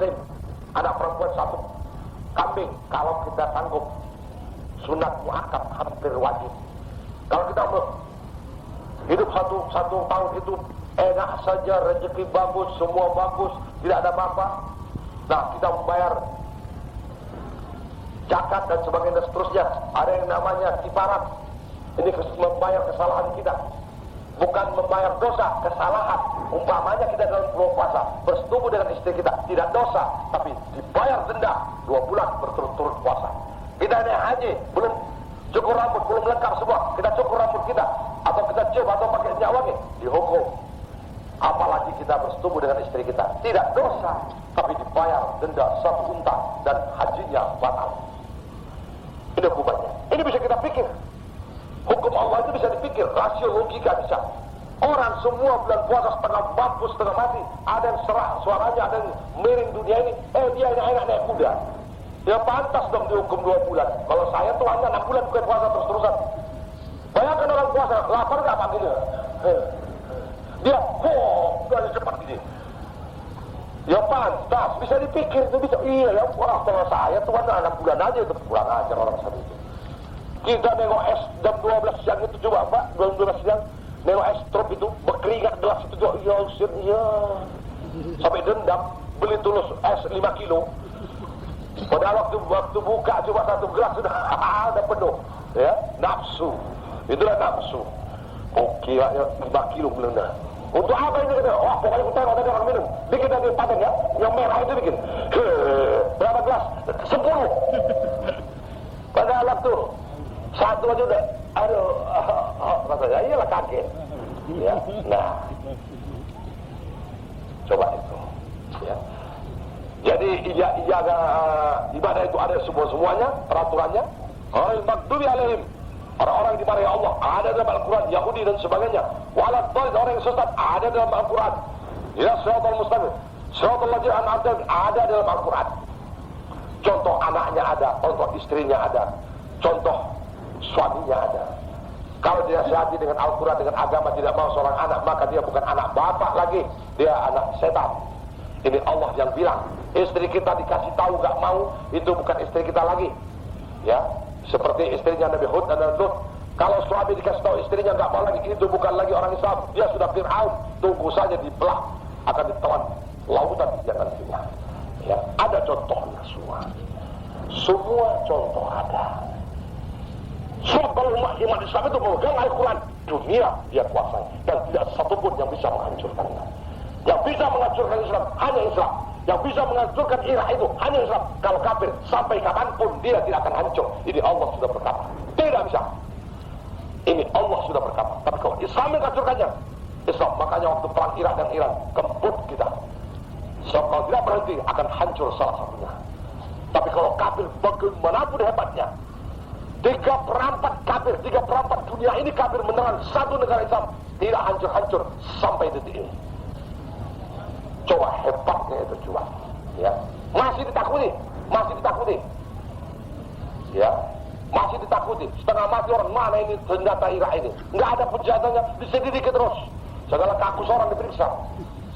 muslim, anak perempuan 1 kambing kalau kita sanggup. Sunat muakkad hampir wajib. Kalau kita hidup satu tahun itu enak saja, rezeki bagus, semua bagus, tidak ada apa-apa. Nah, kita membayar zakat dan sebagainya dan seterusnya. Ada yang namanya kifarat. Ini membayar kesalahan kita, bukan membayar dosa, kesalahan. Umpamanya kita dalam bulan puasa bersetubuh dengan istri kita, tidak dosa, tapi dibayar denda 2 bulan berturut-turut puasa. Kita naik haji, belum cukur rambut, belum lengkap semua, kita cukur rambut kita, atau kita cium atau pakai minyak wangi, dihukum. Apalagi kita bersetubuh dengan istri kita, tidak dosa, tapi dibayar denda 1 unta dan hajinya batal. Ini hukumannya. Ini bisa kita pikir. Hukum Allah itu bisa dipikir, rasio logika bisa. Orang semua bulan puasa setengah mampus, setengah mati, ada yang serak suaranya, ada yang miring dunia ini. Dia enak-enak naik kuda. Ya pantas dong dihukum 2 bulan. Kalau saya tuh hanya 6 bulan bukan puasa terus-terusan. Bayangkan orang puasa, lapar gak panggilnya? Dia, gak cepat gini. Ya pantas, bisa dipikir, itu bisa. Iya ya, orang kalau saya tuh hanya 6 bulan aja itu kurang ajar orang satu itu. Kita nengok es jam 12 siang itu coba Pak, jam 12 siang, nengok es truk itu, berkeringat gelas itu juga, ya usir, ya. Sampai dendam, beli tulus es 5 kilo. Pada waktu buka coba 1 gelas sudah ada penuh, ya, nafsu. Itulah nafsu. Oke, ya, 5 kilo belenda. Untuk apa ini kita? Wah, pokoknya kita ada orang minum. Bikin dari paten ya, yang merah itu bikin. Berapa gelas? 10. Pada waktu 1 aja udah, aduh, kata saya, iyalah kaget. Ya, nah, coba itu, ya. Jadi ibadah itu ada semuanya, peraturannya. Al-Maghdubi alaihim, orang-orang yang dimarahi Allah, ada dalam Al-Quran, Yahudi dan sebagainya. Walad dhalin, orang yang sesat, ada dalam Al-Quran. Ya, siratal mustaqim, siratal ladzina an'amta alaihim, ada dalam Al-Quran. Contoh anaknya ada, contoh istrinya ada, contoh suaminya ada. Kalau dia sehati dengan Al-Quran, dengan agama, tidak mau seorang anak, maka dia bukan anak bapak lagi, dia anak setan. Ini Allah yang bilang, istri kita dikasih tahu gak mau, itu bukan istri kita lagi. Ya, seperti istrinya Nabi Hud dan Nabi Lut. Kalau suami dikasih tahu istrinya gak mau lagi, itu bukan lagi orang Islam, dia sudah Fir'aun. Tunggu saja dibelah, akan ditelan lautan jangan singa. Ya, ada contohnya semua. Semua contoh ada. Sebab kalau umat Islam itu memegang Al-Quran, dunia dia kuasai, dan tidak satupun yang bisa menghancurkannya. Yang bisa menghancurkan Islam hanya Islam. Yang bisa menghancurkan Irak itu hanya Islam. Kalau kafir sampai kapanpun dia tidak akan hancur. Ini Allah sudah berkata. Tidak bisa. Ini Allah sudah berkata. Tapi kalau Islam menghancurkannya, Islam, makanya waktu perang Irak dan Iran, kemput kita. Sebab kalau tidak berhenti akan hancur salah satunya. Tapi kalau kafir bagaimanapun hebatnya, 3/4 kafir, 3/4 dunia ini kafir menelan satu negara Islam, tidak hancur-hancur sampai detik ini. Coba hebatnya itu coba, ya. Masih ditakuti, ya, masih ditakuti. Setengah mati orang, mana ini senjata Irak ini? Nggak ada senjatanya, diselidiki terus. Segala kakus orang diperiksa,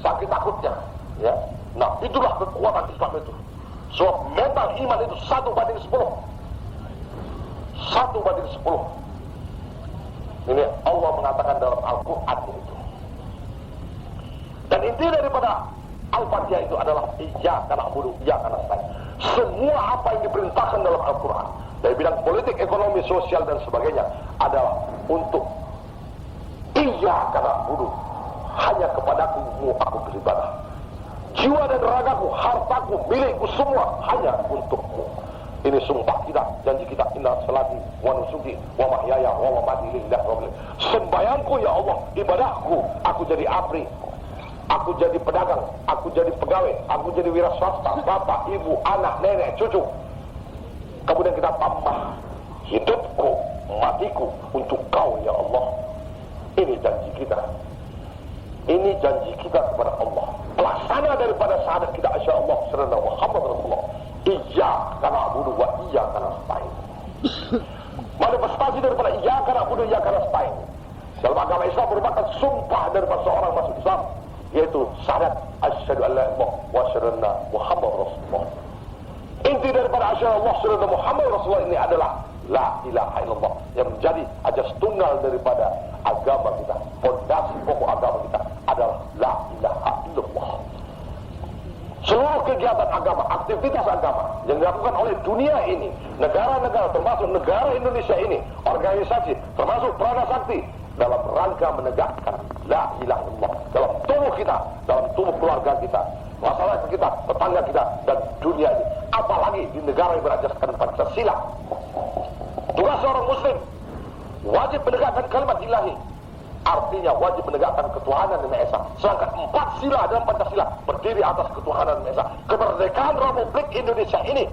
sakit takutnya, ya. Nah, itulah kekuatan Islam itu. Sebab mental iman itu 1/10. 1/10. Ini Allah mengatakan dalam Al-Quran itu. Dan inti daripada Al-Fatihah itu adalah iyyaka na'budu, iyyaka nasta'in. Semua apa yang diperintahkan dalam Al-Quran dari bidang politik, ekonomi, sosial dan sebagainya adalah untuk iyyaka na'budu, hanya kepadaku aku beribadah. Jiwa dan ragaku, hartaku, milikku semua hanya untukmu. Ini sumpah kita, janji kita, inna salati wa nusuki wa mahyaya wa mamati lillahi rabbil alamin. Sembayangku ya Allah, ibadahku, aku jadi abri, aku jadi pedagang, aku jadi pegawai, aku jadi wira swasta, bapak, ibu, anak, nenek, cucu. Kemudian kita tambah hidupku, matiku untuk kau ya Allah. Ini janji kita. Ini janji kita kepada Allah. Pelaksana daripada syahadat kita insyaallah sallallahu Muhammad Rasulullah. Iyyaka na'budu wa iyyaka nasta'in. Manifestasi daripada iyyaka na'budu wa iyyaka nasta'in dalam agama Islam merupakan sumpah daripada seorang masuk Islam. yaitu syahadat asyhadu an la ilaha illallah wa asyhadu anna Muhammad Rasulullah. Inti daripada asyhadu Allah asyhadu anna Muhammad Rasulullah ini adalah la ilaha illallah, yang menjadi ajas tunggal daripada agama kita. Fondasi pokok agama kita adalah la ilaha illallah. Seluruh kegiatan agama, aktivitas agama yang dilakukan oleh dunia ini, negara-negara termasuk negara Indonesia ini, organisasi termasuk Pranasakti, dalam rangka menegakkan la ilaha illallah dalam tubuh kita, dalam tubuh keluarga kita, masyarakat kita, tetangga kita, dan dunia ini. Apalagi di negara yang berasaskan Pancasila. Tugas seorang muslim wajib menegakkan kalimat ilahi, artinya wajib menegakkan ketuhanan yang Maha Esa. Sedangkan 4 sila dalam Pancasila berdiri atas ketuhanan yang Maha Esa. Kemerdekaan Republik Indonesia ini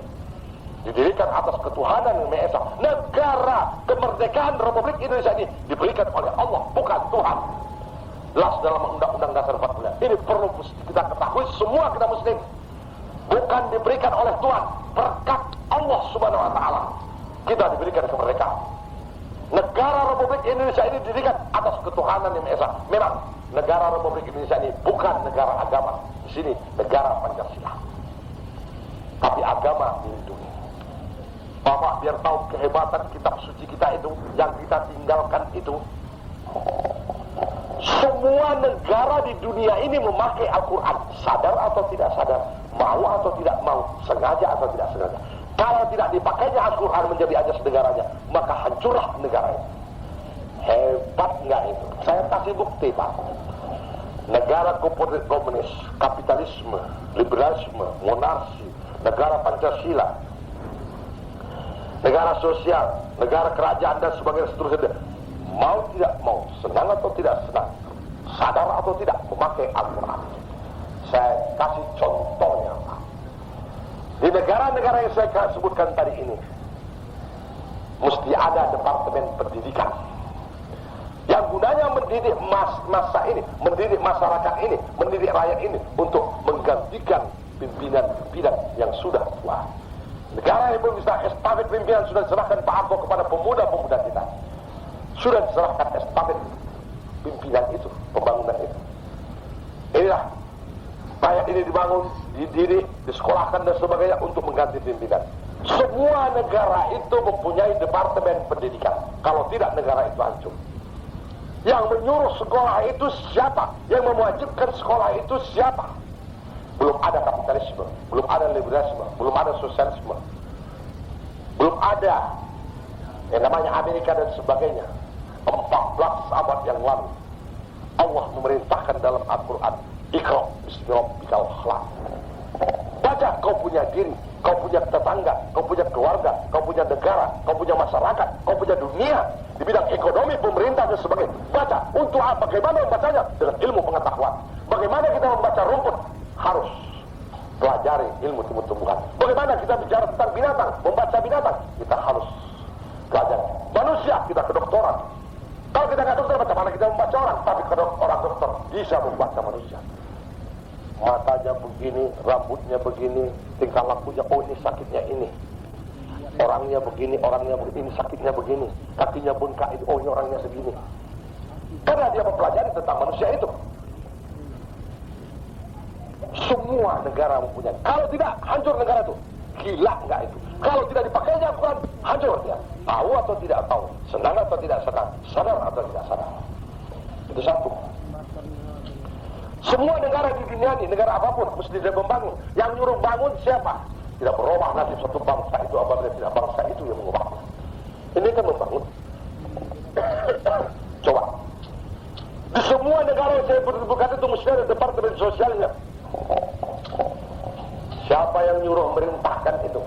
didirikan atas ketuhanan yang Maha Esa. Negara kemerdekaan Republik Indonesia ini diberikan oleh Allah, bukan Tuhan. Jelas dalam Undang-Undang Dasar 45. Ini perlu kita ketahui semua kita muslim. Bukan diberikan oleh Tuhan, berkat Allah Subhanahu wa taala kita diberikan kemerdekaan. Negara Republik Indonesia ini didirikan atas ketuhanan yang Maha Esa. Memang negara Republik Indonesia ini bukan negara agama. Di sini negara Pancasila. Tapi agama dilindungi. Bapak biar tahu kehebatan kitab suci kita itu, yang kita tinggalkan itu. Semua negara di dunia ini memakai Al-Quran, sadar atau tidak sadar, mau atau tidak mau, sengaja atau tidak sengaja. Kalau tidak dipakainya Al-Quran menjadi ajas negaranya, maka hancurlah negara itu. Hebat nggak itu? Saya kasih bukti, Pak. Negara komunis, kapitalisme, liberalisme, monarki, negara Pancasila, negara sosial, negara kerajaan dan sebagainya seterusnya, mau tidak mau, senang atau tidak senang, sadar atau tidak, memakai Al-Quran. Saya kasih contohnya, Pak. Di negara-negara yang saya sebutkan tadi ini, mesti ada departemen pendidikan yang gunanya mendidik masa ini, mendidik masyarakat ini, mendidik rakyat ini untuk menggantikan pimpinan-pimpinan yang sudah tua. Negara yang belum bisa estafet pimpinan sudah diserahkan Pak Harto kepada pemuda-pemuda kita. Sudah diserahkan estafet pimpinan itu, pembangunan itu. Inilah rakyat ini dibangun, dididik, disekolahkan dan sebagainya untuk mengganti pimpinan. Semua negara itu mempunyai departemen pendidikan. Kalau tidak, negara itu hancur. Yang menyuruh sekolah itu siapa? Yang mewajibkan sekolah itu siapa? Belum ada kapitalisme, belum ada liberalisme, belum ada sosialisme, belum ada yang namanya Amerika dan sebagainya. 14 abad yang lalu Allah memerintahkan dalam Al-Quran, Iqra bismi rabbikal khalaq. Baca, kau punya diri, kau punya tetangga, kau punya keluarga, kau punya negara, kau punya masyarakat, kau punya dunia di bidang ekonomi, pemerintah dan sebagainya. Baca, untuk apa? Bagaimana membacanya? Dengan ilmu pengetahuan. Bagaimana kita membaca rumput? Harus pelajari ilmu tumbuh-tumbuhan. Bagaimana kita bicara tentang binatang, membaca binatang? Kita harus pelajari. Manusia, kita kedokteran. Kalau kita nggak dokter, bagaimana kita membaca orang? Tapi kalau orang dokter bisa membaca manusia. Matanya begini, rambutnya begini, tingkah lakunya, oh ini sakitnya ini. Orangnya begini, ini sakitnya begini. Kakinya bengkak, oh ini orangnya segini. Karena dia mempelajari tentang manusia itu. Semua negara mempunyai. Kalau tidak, hancur negara itu. Gila nggak itu? Kalau tidak dipakainya Al-Quran, hancur dia. Tahu atau tidak tahu, senang atau tidak senang, sadar atau tidak sadar. Itu satu. Semua negara di dunia ini, negara apapun, mesti dia membangun. Yang nyuruh bangun siapa? Tidak berubah nasib satu bangsa itu apabila tidak bangsa itu yang mengubah. Ini kan membangun. Coba. Di semua negara yang saya berbuka itu mesti ada departemen sosialnya. Siapa yang nyuruh merintahkan itu?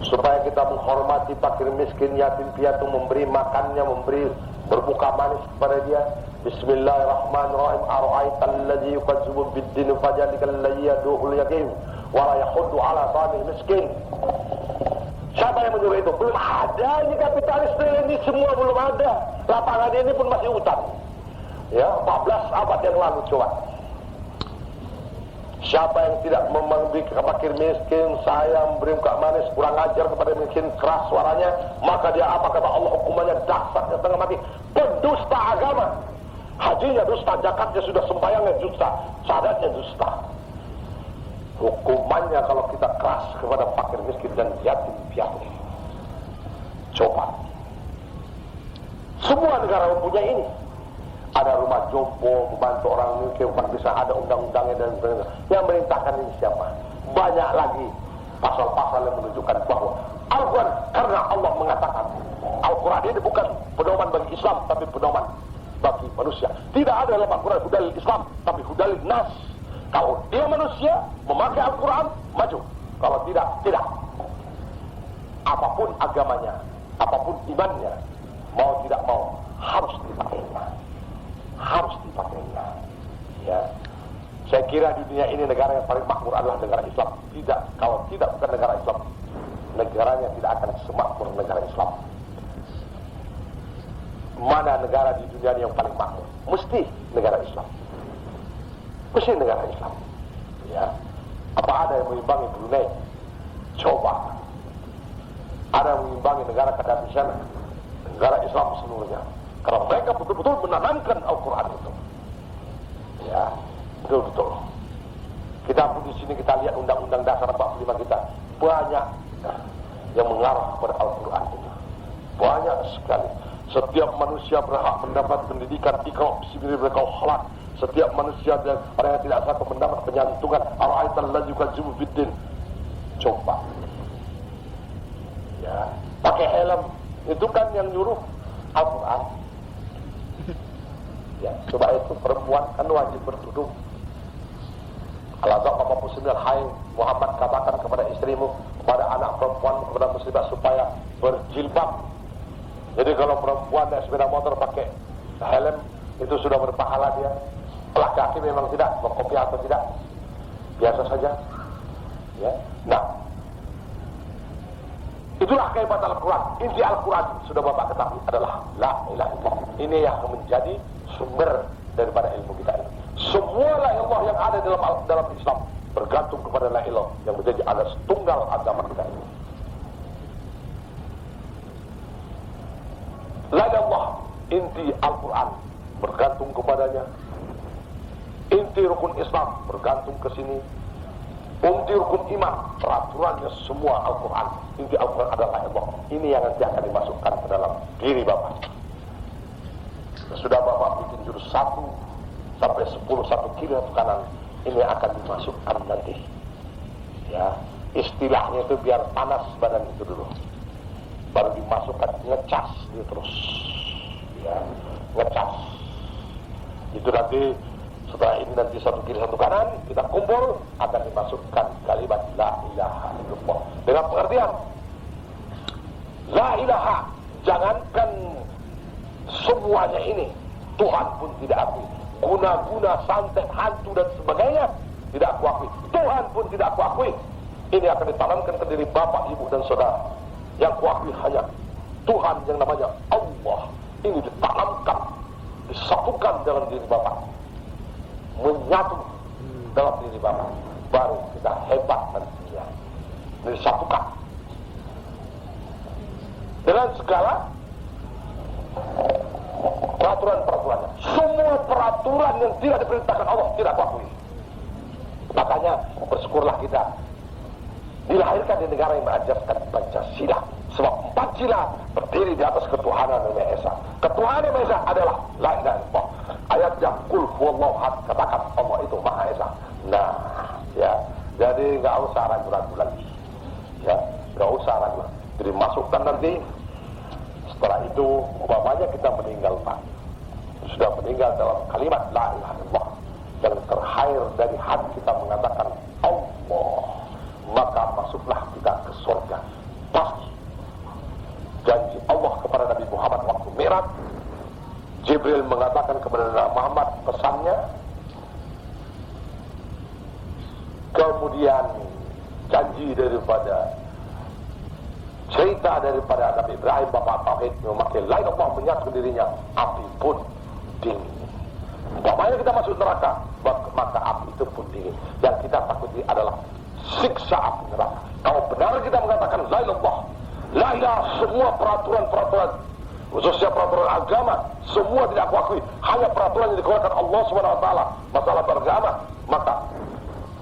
Supaya kita menghormati fakir miskin, yatim piatu, memberi makannya, memberi berbuka manis kepada dia. Bismillahirrahmanirrahim. Ara'aital ladzi yukazzibu bid-din fajalikal ladzi yad'ul yatim wa la yahuddu 'ala ta'amil miskin. Siapa yang menyuruh itu? Belum ada ini kapitalis ini, semua belum ada. Lapangan ini pun masih hutan. Ya, 14 abad yang lalu coba. Siapa yang tidak memberi ke fakir miskin, sayang, beri muka manis, kurang ajar kepada miskin, keras suaranya, maka dia apa kata Allah, hukumannya dahsyat setengah mati. Pendusta agama. Hajinya dusta, zakatnya sudah, sembahyangnya dusta, syahadatnya dusta. Hukumannya kalau kita keras kepada fakir miskin dan yatim piatu. Coba. Semua negara mempunyai ini. Ada rumah jompo, membantu orang miskin, bisa ada undang-undangnya dan sebagainya. Yang merintahkan ini siapa? Banyak lagi pasal-pasal yang menunjukkan bahwa Al-Quran, karena Allah mengatakan Al-Quran ini bukan pedoman bagi Islam, tapi pedoman bagi manusia. Tidak ada dalam Al-Quran hudalil Islam, tapi hudalil nas. Kalau dia manusia memakai Al-Quran, maju. Kalau tidak, tidak. Apapun agamanya, apapun imannya, mau tidak mau, harus dipakainya. Harus dipakainya. Ya. Saya kira di dunia ini negara yang paling makmur adalah negara Islam. Tidak, kalau tidak bukan negara Islam, negaranya tidak akan semakmur negara Islam. Mana negara di dunia ini yang paling makmur? Mesti negara Islam. Mesti negara Islam. Ya. Apa ada yang mengimbangi Brunei? Coba. Ada yang mengimbangi negara Qadar di sana, negara Islam seluruhnya. Karena mereka betul-betul menanamkan Al-Quran itu. Ya, betul-betul. Kita pun di sini kita lihat Undang-Undang Dasar 45 kita banyak yang mengarah kepada Al-Quran itu. Banyak sekali. Setiap manusia berhak mendapat pendidikan Iqra bismi rabbikal khalaq. Setiap manusia dan orang yang tidak satu mendapat penyantungan Ar-Aital ladzi yukadzibu biddin. Coba. Ya, pakai helm itu kan yang nyuruh Al-Quran. Ya, coba itu perempuan kan wajib bertudung. Al-Azhar 49, hai Muhammad katakan kepada istrimu, kepada anak perempuan, kepada muslimah supaya berjilbab. Jadi kalau perempuan naik sepeda motor pakai helm itu sudah berpahala dia. Laki-laki memang tidak, berkopiah atau tidak, biasa saja. Ya, nah. Itulah kehebatan Al-Quran. Inti Al-Quran sudah Bapak ketahui adalah La ilaha illallah. Ini yang menjadi sumber daripada ilmu kita ini. Semua la ilallah yang ada dalam Islam bergantung kepada la ilallah yang menjadi alas tunggal agama kita ini. La ilallah, inti Al-Quran bergantung kepadanya. Inti rukun Islam bergantung ke sini. Inti rukun iman, peraturannya semua Al-Quran. Inti Al-Quran adalah Allah. Ini yang nanti akan dimasukkan ke dalam diri Bapak. Sudah Bapak bikin jurus 1 sampai 10, 1 kiri atau kanan, ini akan dimasukkan nanti. Ya, istilahnya itu biar panas badan itu dulu. Baru dimasukkan, ngecas dia terus. Ya, ngecas. Itu nanti setelah ini nanti 1 kiri 1 kanan, kita kumpul, akan dimasukkan kalimat La ilaha illallah. Dengan pengertian La ilaha, jangankan semuanya ini, Tuhan pun tidak akui. Guna-guna, santet, hantu dan sebagainya tidak aku akui. Tuhan pun tidak aku akui. Ini akan ditanamkan ke diri bapak, ibu dan saudara. Yang kuakui hanya Tuhan yang namanya Allah. Ini ditanamkan, disatukan dalam diri bapak, menyatu dalam diri bapak, baru kita hebat nantinya. Disatukan dengan segala peraturan-peraturannya. Semua peraturan yang tidak diperintahkan Allah tidak kuakui. Makanya bersyukurlah kita dilahirkan di negara yang mengajarkan Pancasila. Sebab 4 sila berdiri di atas ketuhanan yang Maha Esa. Ketuhanan yang Maha Esa adalah La ilaha illallah. Ayatnya Qul huwallahu ahad, katakan Allah itu Maha Esa. Nah, ya, jadi nggak usah ragu-ragu lagi. Ya, nggak usah ragu. Jadi masukkan nanti. Setelah itu, umpamanya kita meninggal Pak, sudah meninggal dalam kalimat La ilaha illallah, yang terakhir dari hati kita mengatakan Allah, maka masuklah kita ke surga. Pasti janji Allah kepada Nabi Muhammad waktu Mi'raj, Jibril mengatakan kepada Nabi Muhammad pesannya, kemudian janji daripada cerita daripada Nabi Ibrahim Bapak Tauhid memakai lain Allah menyatu dirinya, api pun dingin. Umpamanya kita masuk neraka, maka api itu pun dingin. Yang kita takuti adalah siksa api neraka. Kalau benar kita mengatakan la ilallah, la ilaha, semua peraturan-peraturan khususnya peraturan agama, semua tidak aku akui, hanya peraturan yang dikeluarkan Allah SWT masalah beragama, maka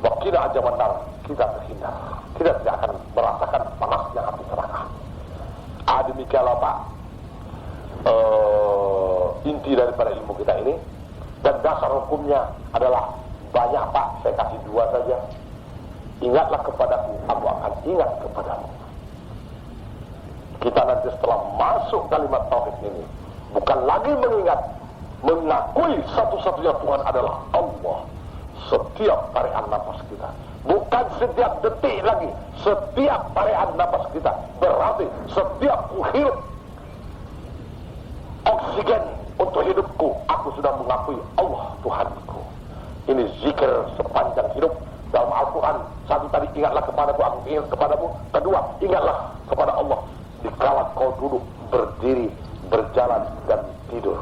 wakila aja benar, kita terhindar, kita tidak akan merasakan panasnya api neraka. Demikianlah Pak, inti daripada ilmu kita ini. Dan dasar hukumnya adalah banyak Pak, saya kasih 2 saja. Ingatlah kepadaku, aku akan ingat kepadamu. Kita nanti setelah masuk kalimat tauhid ini, bukan lagi mengingat, mengakui satu-satunya Tuhan adalah Allah. Setiap tarian nafas kita, bukan setiap detik lagi, setiap tarian nafas kita, berarti setiap hidup oksigen untuk hidupku, aku sudah mengakui Allah Tuhanku. Ini zikir sepanjang hidup. Dalam Al-Quran, satu tadi, ingatlah kepadaku, aku ingat kepadamu. Kedua, ingatlah kepada Allah dikala kau duduk, berdiri, berjalan, dan tidur.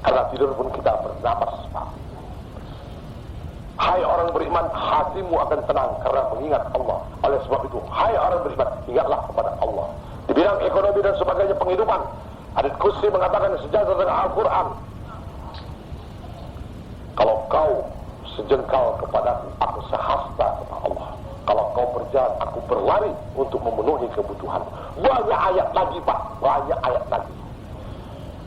Karena tidur pun kita bernapas, Pak. Hai orang beriman, hatimu akan tenang karena mengingat Allah. Oleh sebab itu, hai orang beriman, ingatlah kepada Allah. Di bidang ekonomi dan sebagainya penghidupan, Hadits Qudsi mengatakan sejajar dengan Al-Quran. Kalau kau sejengkal kepadaku, aku sehasta kepada Allah. Kalau kau berjalan, aku berlari untuk memenuhi kebutuhan. Banyak ayat lagi Pak, banyak ayat lagi.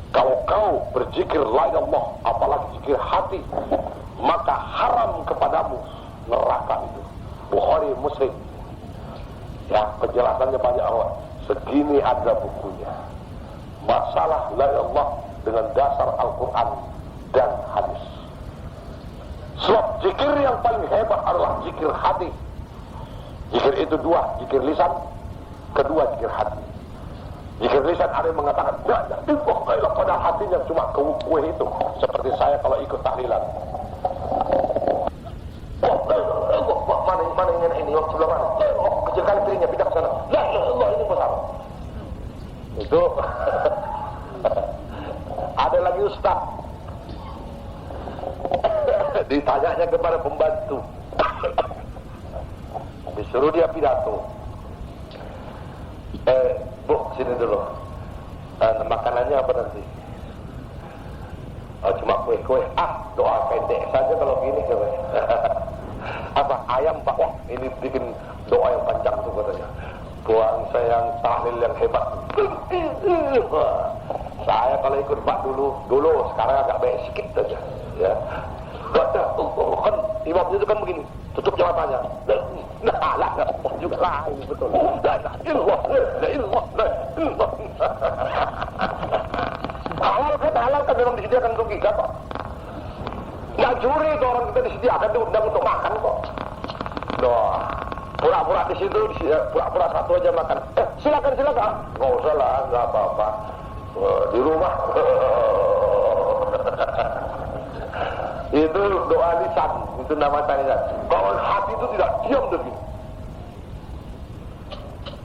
Kalau kau berzikir la ilaha illallah, apalagi zikir hati, maka haram kepadamu neraka itu. Bukhari, Muslim. Ya, penjelasannya banyak orang. Segini ada bukunya. Masalah la ilaha illallah dengan dasar Al-Quran dan hadis. Sebab zikir yang paling hebat adalah zikir hati. Zikir itu 2, zikir lisan, kedua zikir hati. Zikir lisan ada yang mengatakan, pada hatinya cuma kue itu. Seperti saya kalau ikut tahlilan. Mana ini, sebelah mana? Kecilkan piringnya, pindah ke sana. La ilaha illallah, ini besar. Itu. Ada lagi ustaz. Ditanyanya kepada pembantu, disuruh dia pidato. Bu, sini dulu. Makanannya apa nanti? Cuma kue-kue. Doa pendek saja kalau gini. Apa? Ayam Pak. Wah, ini bikin doa yang panjang tuh katanya. Tuhan saya yang tahlil yang hebat. Saya kalau ikut Pak dulu, sekarang agak baik sedikit saja. Ya. Kan imamnya itu kan begini, tutup jawabannya. Lah, juga lain betul. La ilallah. Halal kan memang disediakan untuk kita Pak. Nggak curi itu orang kita disediakan diundang untuk makan kok. Doa. Pura-pura di situ, pura-pura satu aja makan. Silakan. Nggak usah lah, nggak apa-apa. Di rumah. Itu doa lisan, itu nama saya. Kalau hati itu tidak diam begini,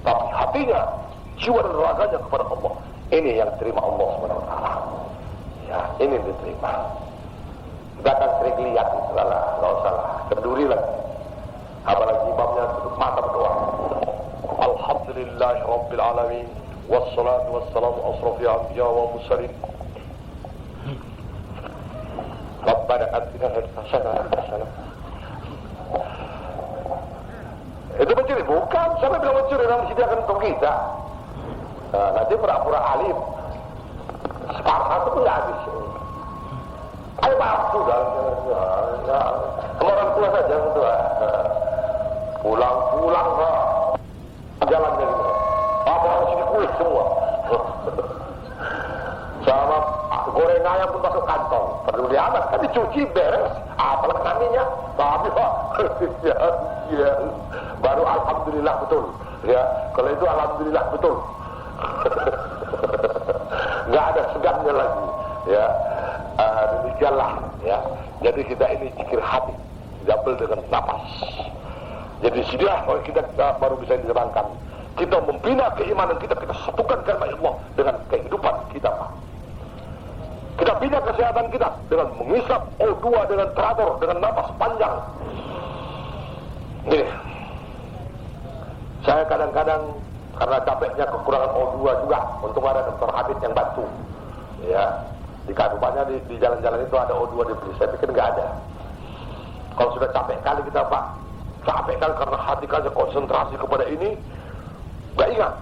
tapi hatinya, jiwa dan raganya kepada Allah. Ini yang terima Allah SWT. Ya, ini yang diterima. Kita akan sering lihat itu lah, nggak usah lah, kenduri lagi. Apalagi imamnya tutup mata berdoa. Alhamdulillah Rabbil Alamin, wassalatu wassalamu asrafil anbiya wa mursalin. Rabbana atina hasanah. Itu mencuri, bukan. Siapa bilang mencuri? Yang disediakan untuk kita. Nanti pura-pura alim. Separuh itu pun nggak habis. Ayo Pak, sudah. Sama orang tua saja, tua. Pulang Pak. Jalannya gitu. Apa harus dikulik semua. Sama goreng ayam pun masuk kantong. Perlu diamat, kan dicuci beres. Apalagi nantinya, tapi Pak, ya, baru alhamdulillah betul. Ya, kalau itu alhamdulillah betul. Nggak ada segannya lagi. Ya, demikianlah. Ya, jadi kita ini zikir hati, double dengan nafas. Jadi sinilah kita baru bisa diterangkan. Kita membina keimanan kita satukan karena Allah dengan kehidupan kita, Pak. Kita bina kesehatan kita dengan mengisap O2 dengan teratur, dengan napas panjang. Ini, saya kadang-kadang Karena capeknya kekurangan O2 juga. Untung ada Dr. Habib yang bantu. Ya, di rupanya di jalan-jalan itu ada O2 dibeli. Saya pikir nggak ada. Kalau sudah capek kali kita Pak, capek kali karena hati kali konsentrasi kepada ini, nggak ingat.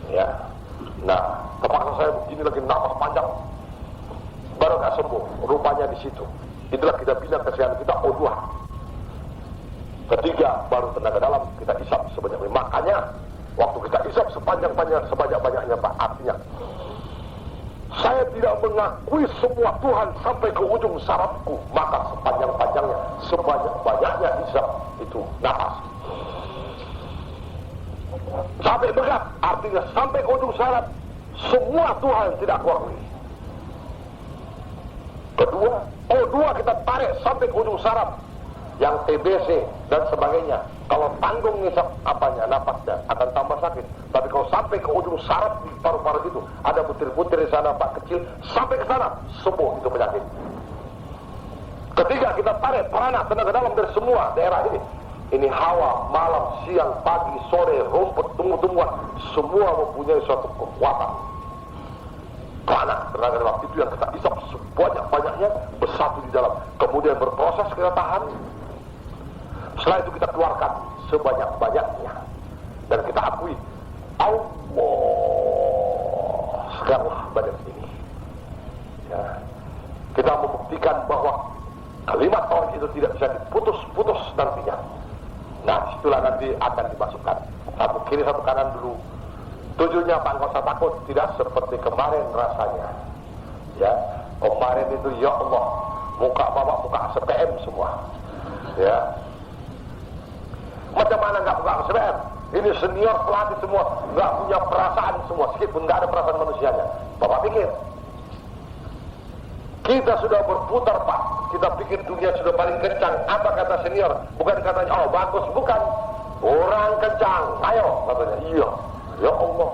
Ya, nah terpaksa saya begini lagi nafas panjang, baru nggak sembuh. Rupanya di situ. Itulah kita bilang kesehatan kita O2. Ketiga, baru tenaga dalam kita isap sebanyak ini. Makanya waktu kita isap sebanyak-banyaknya Pak, artinya saya tidak mengakui semua Tuhan sampai ke ujung sarafku, maka sepanjang-panjangnya, sebanyak-banyaknya isap itu nafas. Sampai berat, artinya sampai ke ujung saraf, semua Tuhan tidak kuakui. Kedua, O2 kita tarik sampai ke ujung saraf, yang TBC dan sebagainya. Kalau tanggung ngisap apanya, napasnya akan tambah sakit. Tapi kalau sampai ke ujung saraf di paru-paru itu, ada butir-butir di sana Pak kecil, sampai ke sana sembuh itu penyakit. Ketiga, kita tarik prana tenaga dalam dari semua daerah ini. Ini hawa, malam, siang, pagi, sore, rumput, tumbuh-tumbuhan, semua mempunyai suatu kekuatan. Prana tenaga dalam itu yang kita isap sebanyak-banyaknya bersatu di dalam. Kemudian berproses kita tahan. Setelah itu kita keluarkan sebanyak-banyaknya. Dan kita akui Allah sekaranglah badan ini. Ya. Kita membuktikan bahwa kalimat tauhid itu tidak bisa diputus-putus nantinya. Nah, disitulah nanti akan dimasukkan satu kiri satu kanan dulu. Tujuannya Pak, nggak usah takut, tidak seperti kemarin rasanya. Ya, kemarin itu ya Allah, muka bapak muka SPM semua. Ya, macam mana nggak buka SPM? Ini senior pelatih semua, nggak punya perasaan semua, meskipun nggak ada perasaan manusianya. Bapak pikir, kita sudah berputar Pak, kita pikir dunia sudah paling kencang. Apa kata senior? Bukan katanya, oh bagus, bukan. Orang kencang, ayo katanya. Iya, ya Allah,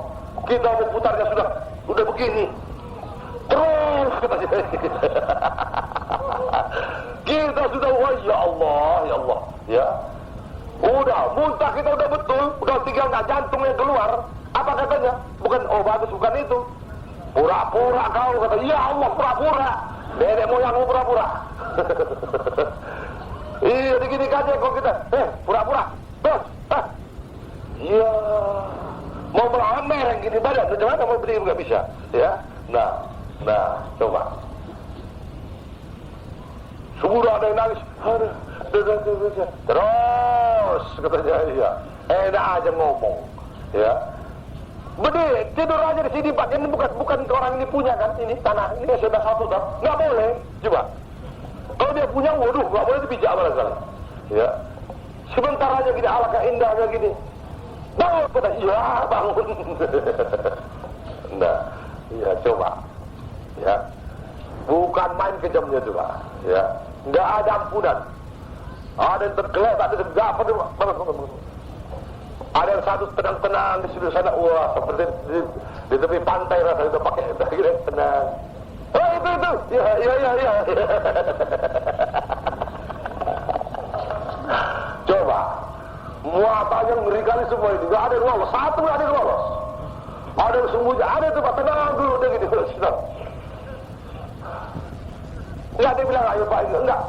kita berputarnya sudah begini. Terus katanya. Kita sudah, wah ya Allah, ya. Udah, muntah kita udah betul, udah tinggal nggak jantung yang keluar. Apa katanya? Bukan, oh bagus, bukan itu. Pura-pura kau, kata, ya Allah pura-pura. Nenek moyangmu pura-pura. Iya, digini aja kalau kita, pura-pura. Iya, mau melawan mereng gini badan, bagaimana mau berdiri nggak bisa, ya. Nah, coba. Sudah ada yang nangis, terus katanya, iya, enak aja ngomong, ya. Berdiri, tidur aja di sini Pak, ini bukan orang ini punya kan, ini tanah, ini sudah satu tak, nggak boleh, coba. Kalau dia punya, waduh, nggak boleh dipijak barangkali, ya. Sebentar aja gini, alangkah indahnya gini, bangun, kata, iya bangun. Nah, iya coba, ya. Bukan main kejamnya juga, ya. Nggak ada ampunan. Ada yang tergeletak, ada yang tergapar, ada yang satu tenang-tenang di sudut sana, wah seperti di tepi pantai rasanya itu pakai tenang. Oh itu, ya. Coba, muatannya ngeri kali semua ini, nggak ada yang lolos, satu ada yang lolos. Ada yang sembunyi, ada itu Pak, tenang dulu, udah gini, tenang. Enggak, dia bilang, ayo Pak, enggak.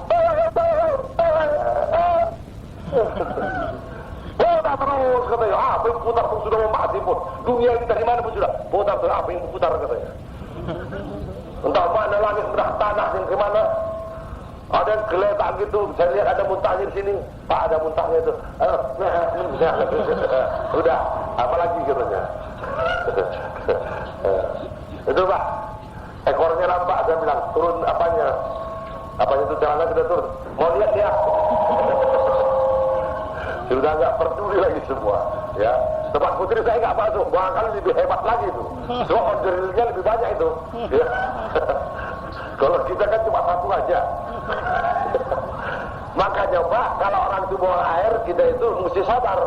Putar terus katanya, apa yang putar pun sudah mau mati pun. Dunia ini dari mana pun sudah putar terus, apa yang putar katanya. Entah mana lagi sudah tanah yang kemana. Ada yang geletak gitu, saya lihat ada muntahnya di sini. Pak, ada muntahnya itu. Udah, apa lagi katanya. Itu Pak, ekornya nampak, saya bilang turun apanya itu celana sudah turun. Mau lihat ya. Sudah nggak peduli lagi semua, ya. Tempat putri saya nggak masuk, barangkali lebih hebat lagi itu. So ordernya lebih banyak itu. Ya. Kalau kita kan cuma satu aja. Makanya Pak, kalau orang itu buang air, kita itu mesti sabar.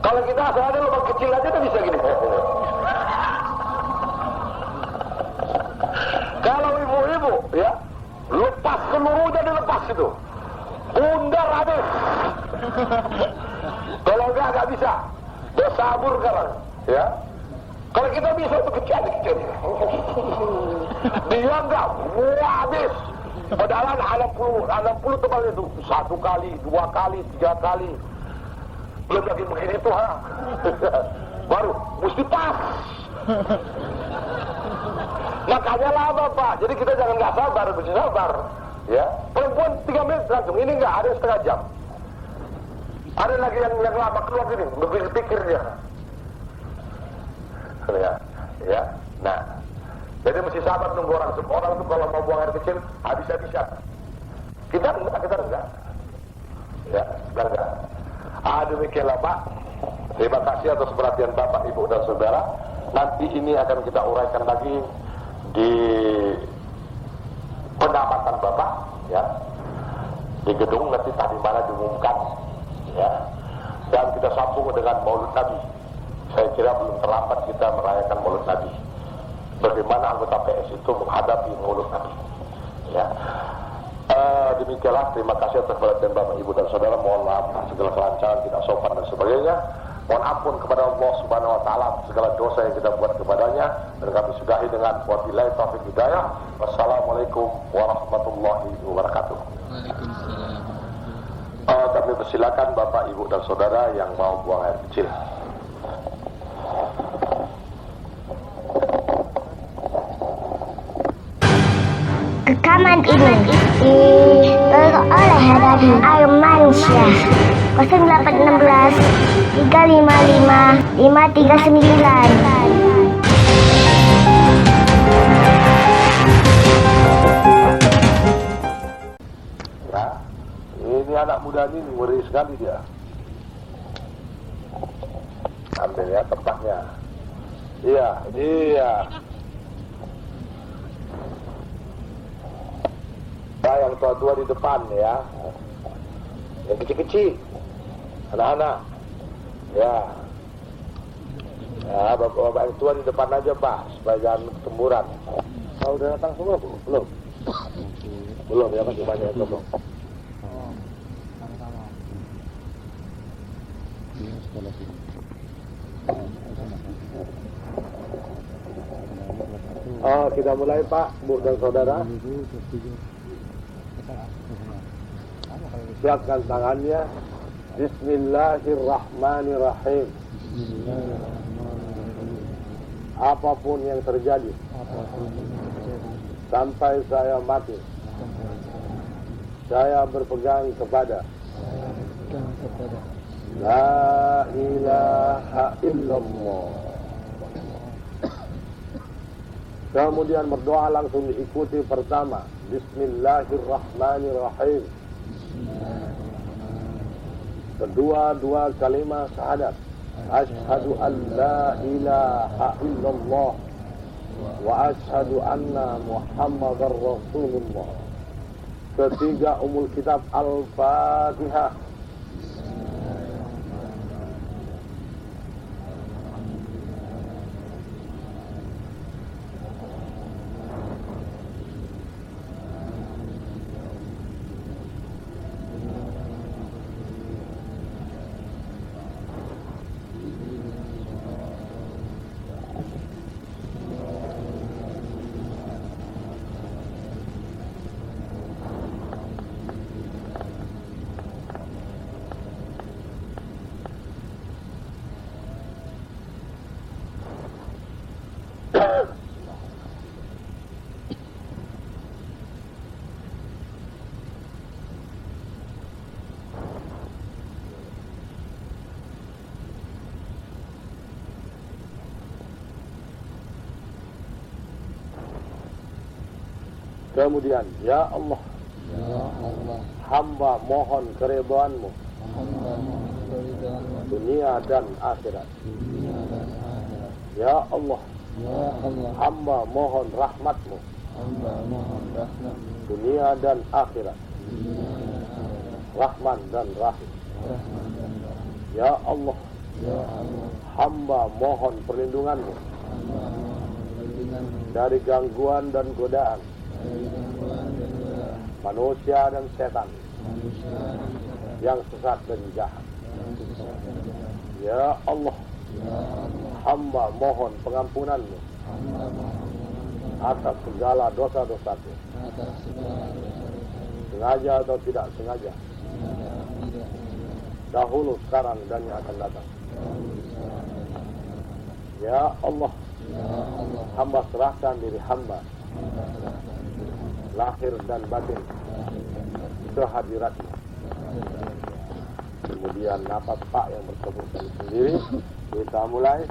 Kalau kita asal ada lubang kecil aja tuh bisa gini. Kalau ibu-ibu, ya, lepas seluruhnya dilepas itu. Bundar habis. Kalau enggak bisa. sabur sekarang, ya. Kalau kita bisa itu kecil. Dia enggak, habis. Padahal 60 tebal itu 1 kali, 2 kali, 3 kali. Belum lagi begini tuh, baru mesti pas. Makanya lama Pak. Jadi kita jangan nggak sabar, mesti sabar. Ya, perempuan 3 menit langsung. Ini nggak ada setengah jam. Ada lagi yang lama keluar gini, berpikir dia. Ya. Nah, jadi mesti sabar nunggu orang. Orang itu kalau mau buang air kecil habis-habisan. Kita enggak. Ya, enggak. Demikianlah Pak. Terima kasih atas perhatian Bapak, Ibu dan Saudara. Nanti ini akan kita uraikan lagi di pendapatan Bapak, ya, di gedung nanti tadi mana diumumkan, ya, dan kita sambung dengan Maulid Nabi. Saya kira belum terlambat kita merayakan Maulid Nabi. Bagaimana anggota PS itu menghadapi Maulid Nabi, ya. Demikianlah, terima kasih atas perhatian Bapak, Ibu dan Saudara. Mohon maaf segala kelancaran, tidak sopan dan sebagainya. Mohon ampun kepada Allah Subhanahu wa taala segala dosa yang kita buat kepadanya, dan kami sudahi dengan wabillahi taufiq hidayah. Wassalamualaikum warahmatullahi wabarakatuh. Waalaikumsalam. Kami persilakan Bapak, Ibu dan Saudara yang mau buang air kecil. Rekaman ini diperoleh dari Armansyah 0816 355 539. Ya, ini anak muda ini ngeri sekali dia. Ambil ya tempatnya. Iya. Yang tua-tua di depan ya, yang kecil-kecil, anak-anak, ya, bapak-bapak yang tua di depan aja Pak, supaya jangan ketemburan. Kau udah datang semua Bu? Belum ya Pak, gimana ya belum? Kita mulai Pak, Bu dan Saudara. Siapkan tangannya. Bismillahirrahmanirrahim. Apapun yang terjadi sampai saya mati, saya berpegang kepada La ilaha illallah. Kemudian berdoa langsung diikuti pertama. Bismillahirrahmanirrahim. Kedua, 2 kalimat syahadat. Asyhadu an la ilaha illallah wa asyhadu anna Muhammadar Rasulullah. Ketiga, umul kitab Al-Fatihah. Kemudian, Ya Allah, hamba mohon keridhaan-Mu dunia dan akhirat. Ya Allah, hamba mohon rahmat-Mu dunia dan akhirat. Rahman dan Rahim. Ya Allah, hamba mohon perlindungan-Mu dari gangguan dan godaan manusia dan setan yang sesat dan jahat. Ya Allah, hamba mohon pengampunanmu atas segala dosa-dosaku, sengaja atau tidak sengaja, dahulu, sekarang, dan yang akan datang. Ya Allah, hamba serahkan diri hamba, lahir dan batin, kehadiratmu. Kemudian nafas Pak yang bersebut sendiri, kita mulai.